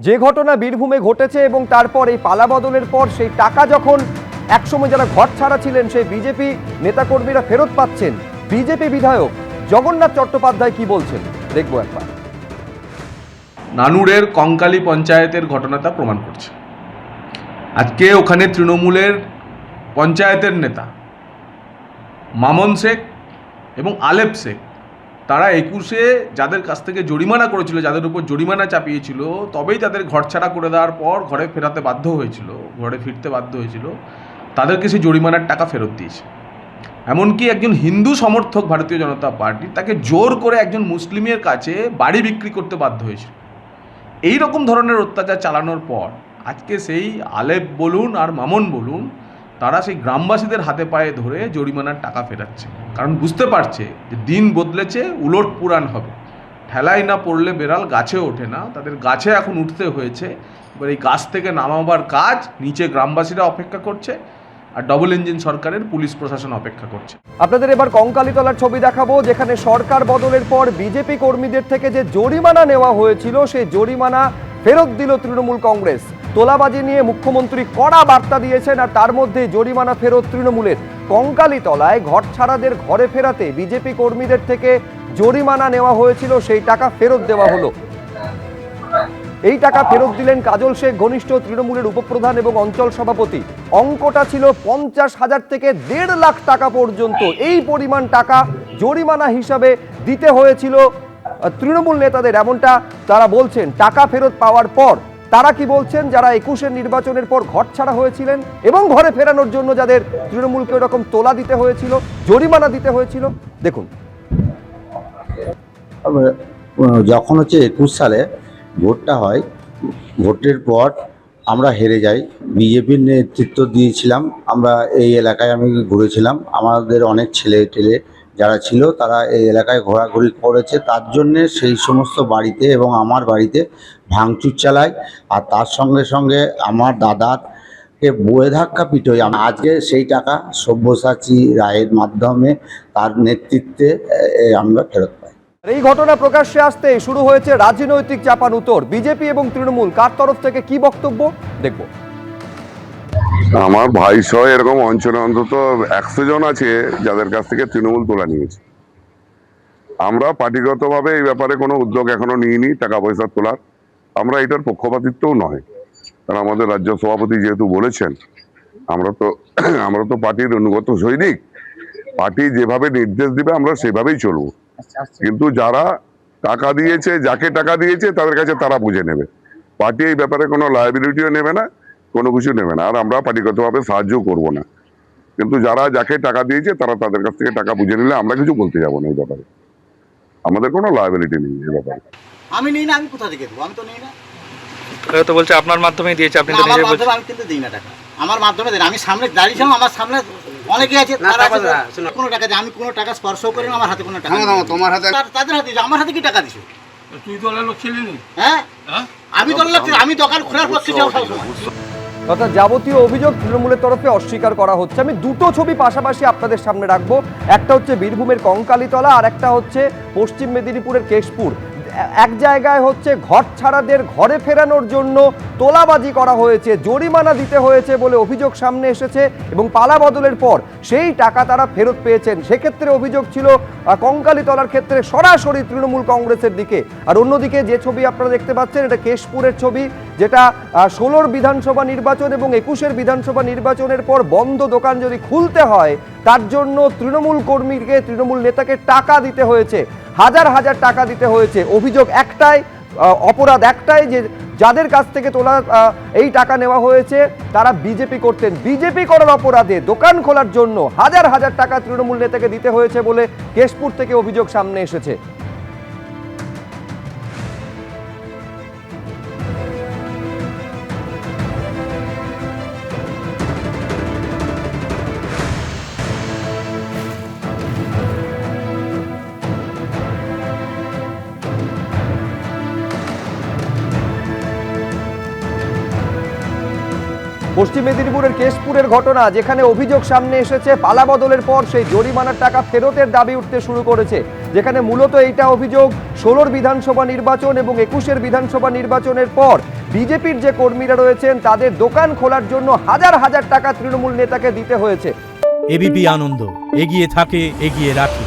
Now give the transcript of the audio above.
যে ঘটনা বীরভূমে ঘটেছে এবং তারপর এই পালাবদলের পর সেই টাকা যখন একসময় যারা ঘর ছাড়া ছিলেন সেই বিজেপি নেতাকর্মীরা ফেরত পাচ্ছেন, বিজেপি বিধায়ক জগন্নাথ চট্টোপাধ্যায় কি বলছেন দেখবো একবার। নানুরের কঙ্কালী পঞ্চায়েতের ঘটনাটা প্রমাণ করছে। আজকে ওখানে তৃণমূলের পঞ্চায়েতের নেতা মামন শেখ এবং আলেপ শেখ তারা 21-এ যাদের কাছ থেকে জরিমানা করেছিল, যাদের উপর জরিমানা চাপিয়েছিল, তবেই তাদের ঘর ছাড়া করে দেওয়ার পর ঘরে ফিরতে বাধ্য হয়েছিল, তাদেরকে সেই জরিমানার টাকা ফেরত দিয়েছে। এমনকি একজন হিন্দু সমর্থক ভারতীয় জনতা পার্টি তাকে জোর করে একজন মুসলিমের কাছে বাড়ি বিক্রি করতে বাধ্য হয়েছিল। এই রকম ধরনের অত্যাচার চালানোর পর আজকে সেই আলেপ বলুন আর মামন বলুন, তারা সেই গ্রামবাসীদের হাতে পায়ে ধরে জরিমানার টাকা ফেরাচ্ছে। কারণ বুঝতে পারছে যে দিন বদলেছে, উলট পুরাণ হবে। ঠেলায় না পড়লে বেড়াল গাছে ওঠে না, তাদের গাছে এখন উঠতে হয়েছে। এবার এই গাছ থেকে নামাবার কাজ নিচে গ্রামবাসীরা অপেক্ষা করছে, আর ডবল ইঞ্জিন সরকারের পুলিশ প্রশাসন অপেক্ষা করছে। আপনাদের এবার কঙ্কালীতলার ছবি দেখাবো, যেখানে সরকার বদলের পর বিজেপি কর্মীদের থেকে যে জরিমানা নেওয়া হয়েছিল সেই জরিমানা ফেরত দিল তৃণমূল কংগ্রেস। তোলাবাজি নিয়ে মুখ্যমন্ত্রী কড়া বার্তা দিয়েছেন, আর তার মধ্যে জরিমানা ফেরত তৃণমূলের। কঙ্কালীতলায় ঘর ছাড়াদের ঘরে ফেরাতে বিজেপি কর্মীদের থেকে জরিমানা নেওয়া হয়েছিল, সেই টাকা ফেরত দেওয়া হলো। এই টাকা ফেরত দিলেন কাজল শেখ, ঘনিষ্ঠ তৃণমূলের উপপ্রধান এবং অঞ্চল সভাপতি। অঙ্কটা ছিল 50,000 থেকে 1.5 লাখ টাকা পর্যন্ত। এই পরিমাণ টাকা জরিমানা হিসাবে দিতে হয়েছিল তৃণমূল নেতাদের, এমনটা তারা বলছেন। টাকা ফেরত পাওয়ার পর তারা কি বলছেন, যারা 21-এর নির্বাচনের পর ঘর ছাড়া হয়েছিলেন এবং ঘরে ফেরানোর জন্য যাদের তৃণমূলকে এরকম তোলা দিতে হয়েছিল, জরিমানা দিতে হয়েছিল, দেখুন। যখন 21 সালে ভোটটা হয়, ভোটের পর আমরা হেরে যাই, বিজেপির নেতৃত্ব দিয়েছিলাম। আমরা এই এলাকায় আমি ঘুরেছিলাম, আমাদের অনেক ছেলে টেলে যারা ছিল তারা এই এলাকায় ঘোরাঘুরি করেছে। তার জন্যে সেই সমস্ত বাড়িতে এবং আমার বাড়িতে ভাঙচুর চালায়, আর তার সঙ্গে সঙ্গে আমার দাদাকে বয়ে ধাক্কা পিটোয়। আজকে সেই টাকা সব্যসাচী রায়ের মাধ্যমে তার নেতৃত্বে আমরা ফেরত পাই। এই ঘটনা প্রকাশ্যে আসতে শুরু হয়েছে রাজনৈতিক চাপানুতর। বিজেপি এবং তৃণমূল কার তরফ থেকে কি বক্তব্য দেখব। আমার ভাই সহ এরকম অঞ্চলে অন্তত 100 জন আছে যাদের কাছ থেকে তৃণমূল তোলা নিয়েছে। আমরা পার্টিগতভাবে এই ব্যাপারে কোনো উদ্যোগ এখনো নিইনি টাকা পয়সা তোলার। আমরা এটার পক্ষপাতিত্বও নয়, কারণ আমাদের রাজ্য সভাপতি যেহেতু বলেছেন, আমরা তো পার্টির অনুগত সৈনিক। পার্টি যেভাবে নির্দেশ দিবে আমরা সেভাবেই চলবো। কিন্তু যারা টাকা দিয়েছে, যাকে টাকা দিয়েছে তাদের কাছে তারা বুঝে নেবে। পার্টি এই ব্যাপারে কোনো লায়াবিলিটিও নেবে না, কোনো কিছু নেবে না, আর আমরা পার্টিগতভাবে সাহায্য করব না। কিন্তু যারা যাকে টাকা দিয়েছে তারা তাদের কাছ থেকে টাকা বুঝে নিলে আমরা কিছু বলতে যাবো না। এই ব্যাপারে আমাদের কোনো লায়াবিলিটি নেই। এই ব্যাপারে আমি নেই না, আমি কোথা থেকে দেবো? আমি তো নেই না। তো বলছে আপনার মাধ্যমেই দিয়েছে, আপনি তো নিজে বলছেন। আমি কিন্তু দিই না টাকা, আমার মাধ্যমে দেন। আমি সামনে দাঁড়িয়েছিলাম, আমার সামনে অনেকে আছে, তারা কোনো টাকা দেয়, আমি কোনো টাকা স্পর্শ করি না। আমার হাতে কোনো টাকা, তোমার হাতে, তাদের হাতে, আমার হাতে কি টাকা দিছো? তুই দলের লোক ছিলি নি? হ্যাঁ, আমি দলের লোক, আমি দোকান খোলার পক্ষে যাও সবসময়। অর্থাৎ যাবতীয় অভিযোগ তৃণমূলের তরফে অস্বীকার করা হচ্ছে। আমি দুটো ছবি পাশাপাশি আপনাদের সামনে রাখবো, একটা হচ্ছে বীরভূমের কঙ্কালীতলা, আর একটা হচ্ছে পশ্চিম মেদিনীপুরের কেশপুর। এক জায়গায় হচ্ছে ঘর ছাড়াদের ঘরে ফেরানোর জন্য তোলাবাজি করা হয়েছে, জরিমানা দিতে হয়েছে বলে অভিযোগ সামনে এসেছে, এবং পালা বদলের পর সেই টাকা তারা ফেরত পেয়েছেন। সেক্ষেত্রে অভিযোগ ছিল কঙ্কালীতলার ক্ষেত্রে সরাসরি তৃণমূল কংগ্রেসের দিকে। আর অন্যদিকে যে ছবি আপনারা দেখতে পাচ্ছেন, এটা কেশপুরের ছবি, যেটা 16 বিধানসভা নির্বাচন এবং 21-এর বিধানসভা নির্বাচনের পর বন্ধ দোকান যদি খুলতে হয়, তার জন্য তৃণমূল কর্মীকে, তৃণমূল নেতাকে টাকা দিতে হয়েছে, হাজার হাজার টাকা দিতে হয়েছে। অভিযোগ একটাই, অপরাধ একটাই, যে যাদের কাছ থেকে তোলা এই টাকা নেওয়া হয়েছে তারা বিজেপি করতেন। বিজেপি করার অপরাধে দোকান খোলার জন্য হাজার হাজার টাকা তৃণমূল নেতাকে দিতে হয়েছে বলে কেশপুর থেকে অভিযোগ সামনে এসেছে। পশ্চিম মেদিনীপুরের কেশপুরের ঘটনা, যেখানে অভিযোগ সামনে এসেছে পালা বদলের পর সেই জরিমানার টাকা ফেরতের দাবি উঠতে শুরু করেছে। যেখানে মূলত এইটা অভিযোগ 16 বিধানসভা নির্বাচন এবং 21-এর বিধানসভা নির্বাচনের পর বিজেপির যে কর্মীরা রয়েছেন তাদের দোকান খোলার জন্য হাজার হাজার টাকা তৃণমূল নেতাকে দিতে হয়েছে। এবিপি আনন্দ, এগিয়ে থাকে, এগিয়ে রাখে।